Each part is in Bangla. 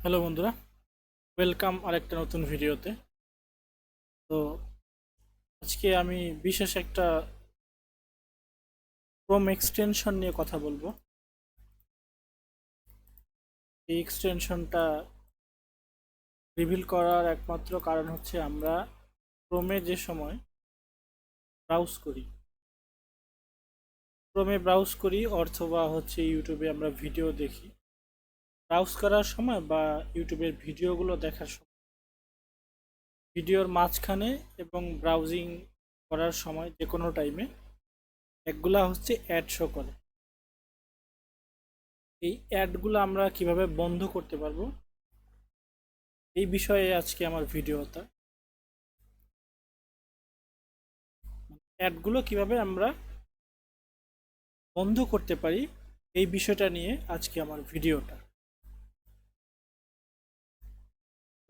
হ্যালো বন্ধুরা, ওয়েলকাম আরেকটা নতুন ভিডিওতে। তো আজকে আমি বিশেষ একটা ক্রোম এক্সটেনশন নিয়ে কথা বলবো। এই এক্সটেনশনটা রিভিল করার একমাত্র কারণ হচ্ছে আমরা ক্রোমে যে সময় ব্রাউজ করি অথবা হচ্ছে ইউটিউবে আমরা ভিডিও দেখি। ব্রাউজ করার সময় বা ইউটিউবের ভিডিওগুলো দেখার সময়, ভিডিওর মাঝখানে এবং ব্রাউজিং করার সময় যে কোনো টাইমে একগুলা হচ্ছে অ্যাড শো করে। এই অ্যাডগুলো আমরা কিভাবে বন্ধ করতে পারবো, এই বিষয়ে আজকে আমার ভিডিওটা। অ্যাডগুলো কিভাবে আমরা বন্ধ করতে পারি, এই বিষয়টা নিয়ে আজকে আমার ভিডিওটা।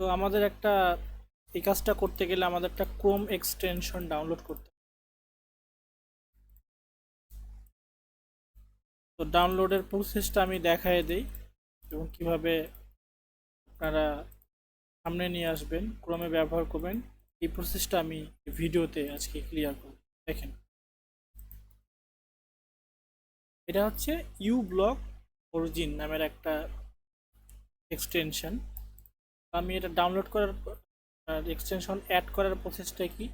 তো আমাদের এই কাজটা করতে গেলে আমাদের একটা ক্রোম এক্সটেনশন ডাউনলোড করতে হবে। তো ডাউনলোডের প্রসেসটা আমি দেখায় দেই এবং কিভাবে আপনারা সামনে নিয়ে আসবেন, ক্রোমে ব্যবহার করবেন, এই প্রসেসটা আমি ভিডিওতে আজকে ক্লিয়ার করব। দেখেন, এটা হচ্ছে ইউ ব্লক অরিজিন নামের একটা এক্সটেনশন। আমি এটা ডাউনলোড করার এক্সটেনশন অ্যাড করার প্রসেসটা কি,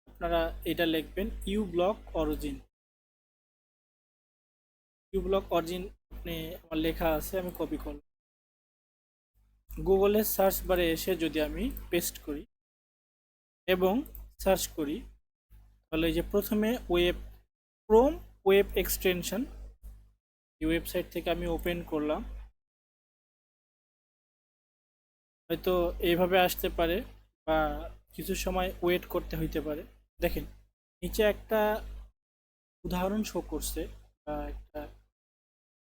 আপনারা এটা লিখবেন uBlock Origin. UBlock Origin আপনি, আমার লেখা আছে, আমি কপি করব। গুগলের সার্চ বারে এসে যদি আমি পেস্ট করি এবং সার্চ করি, তাহলে এই যে প্রথমে ক্রোম ওয়েব এক্সটেনশন, এই ওয়েবসাইট থেকে আমি ওপেন করলাম। হয়তো এইভাবে আসতে পারে বা কিছু সময় ওয়েট করতে হইতে পারে। দেখেন, নিচে একটা উদাহরণ শো করছে বা একটা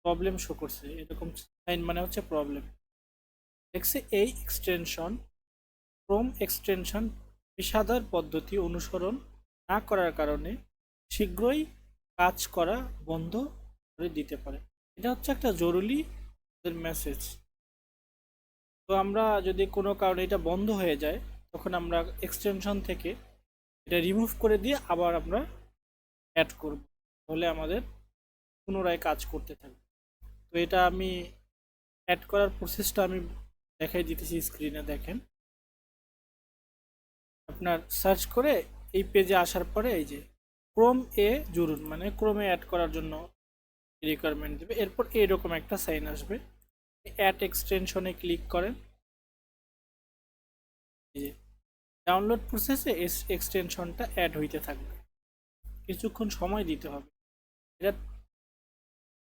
প্রবলেম শো করছে, এরকম সাইন মানে হচ্ছে প্রবলেম। দেখছে এই এক্সটেনশন, ক্রোম এক্সটেনশন পেশাদার পদ্ধতি অনুসরণ না করার কারণে শীঘ্রই কাজ করা বন্ধ করে দিতে পারে। এটা হচ্ছে একটা জরুরি মেসেজ। তো আমরা যদি কোনো কারণে এটা বন্ধ হয়ে যায়, তখন আমরা এক্সটেনশন থেকে এটা রিমুভ করে দিয়ে আবার আমরা অ্যাড করব, তাহলে আমাদের পুনরায় কাজ করতে থাকবে। তো এটা আমি অ্যাড করার প্রসেসটা আমি দেখাই দিতেছি স্ক্রিনে। দেখেন, আপনার সার্চ করে এই পেজে আসার পরে এই যে ক্রোম এ জুড়ুন, মানে ক্রোমে অ্যাড করার জন্য রিকোয়ারমেন্ট দেবে। এরপর এইরকম একটা সাইন আসবে, অ্যাড এক্সটেনশনে ক্লিক করেন। এই যে ডাউনলোড প্রসেসে এক্সটেনশনটা অ্যাড হইতে থাকবে, কিছুক্ষণ সময় দিতে হবে। এটা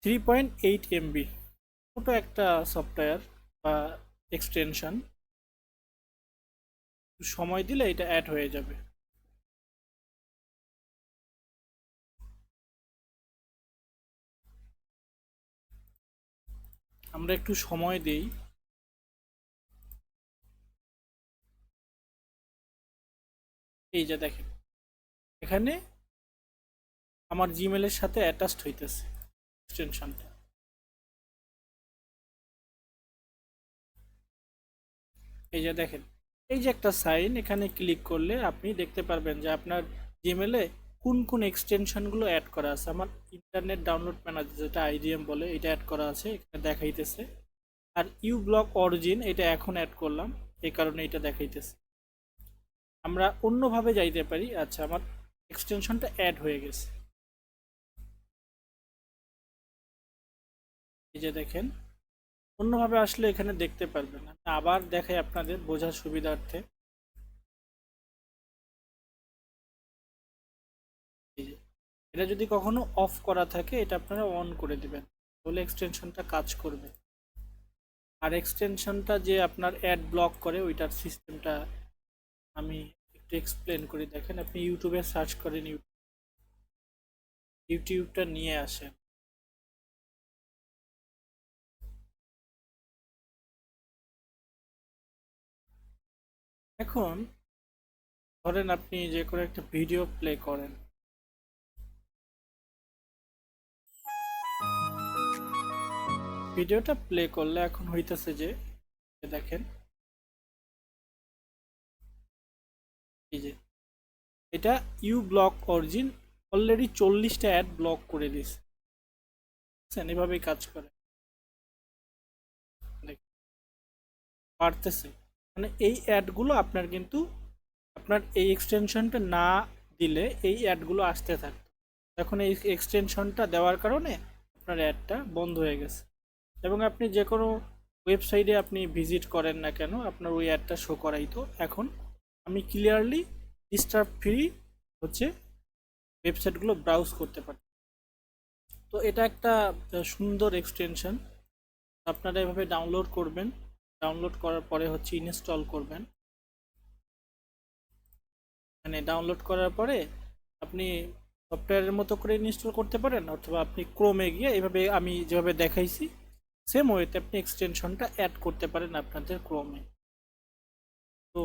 3.8 MB ছোটো একটা সফটওয়্যার বা এক্সটেনশন, সময় দিলে এটা অ্যাড হয়ে যাবে। আমরা একটু সময় দেই। এই যে দেখেন, এখানে আমার জিমেলের সাথে অ্যাটাচড হইতেছে এক্সটেনশনটা। এই যে দেখেন, এই যে একটা সাইন, এখানে ক্লিক করলে আপনি দেখতে পারবেন যে আপনার জিমেলে কোন কোন এক্সটেনশনগুলো অ্যাড করা আছে। আমার ইন্টারনেট ডাউনলোড ম্যানেজার, যেটা আইডিএম বলে, এটা অ্যাড করা আছে, এখানে দেখাইতেছে। আর ইউ ব্লক অরিজিন এটা এখন অ্যাড করলাম, এই কারণে এটা দেখাইতেছে। আমরা অন্যভাবে যাইতে পারি। আচ্ছা, আমার এক্সটেনশনটা অ্যাড হয়ে গেছে, এই যে দেখেন। অন্যভাবে আসলে এখানে দেখতে পারবেন না, আমি আবার দেখাই আপনাদের বোঝার সুবিধার্থে। এই যে, এটা যদি কখনো অফ করা থাকে, এটা আপনারা অন করে দিবেন, তাহলে এক্সটেনশনটা কাজ করবে। আর এক্সটেনশনটা যে আপনার অ্যাড ব্লক করে, ওইটার সিস্টেমটা আমি একটু এক্সপ্লেন করি। দেখেন, আপনি ইউটিউবে সার্চ করেন, ইউটিউবটা নিয়ে আসেন। এখন ধরেন আপনি যে কোনো একটা ভিডিও প্লে করেন, ভিডিওটা প্লে করলে এখন হইতেছে যে দেখেন এই যে এটা ইউ ব্লক অরিজিন অলরেডি 40টা অ্যাড ব্লক করে দিয়েছে, বুঝছেন? এভাবেই কাজ করে, বাড়তেছে। মানে এই অ্যাডগুলো আপনার কিন্তু আপনার এই এক্সটেনশনটা না দিলে এই অ্যাডগুলো আসতে থাকতো। এখন এই এক্সটেনশনটা দেওয়ার কারণে আপনার অ্যাডটা বন্ধ হয়ে গেছে, এবং আপনি যে কোনো ওয়েবসাইটে আপনি ভিজিট করেন না কেন আপনার ওই অ্যাডটা শো করাই। তো এখন আমি ক্লিয়ারলি ডিস্টার্ব ফ্রি হচ্ছে ওয়েবসাইটগুলো ব্রাউজ করতে পারি। তো এটা একটা সুন্দর এক্সটেনশন, আপনারা এভাবে ডাউনলোড করবেন। ডাউনলোড করার পরে হচ্ছে ইনস্টল করবেন। মানে ডাউনলোড করার পরে আপনি সফটওয়্যারের মতো করে ইনস্টল করতে পারেন, অথবা আপনি ক্রোমে গিয়ে এভাবে আমি যেভাবে দেখাইছি সেম ওয়েতে আপনি এক্সটেনশনটা অ্যাড করতে পারেন আপনাদের ক্রোমে। তো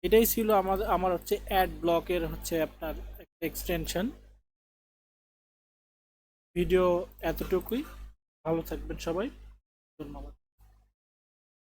এটাই ছিল আমার হচ্ছে অ্যাড ব্লকের হচ্ছে আপনার একটা এক্সটেনশন। ভিডিও এতটুকুই, ভালো থাকবেন সবাই, ধন্যবাদ।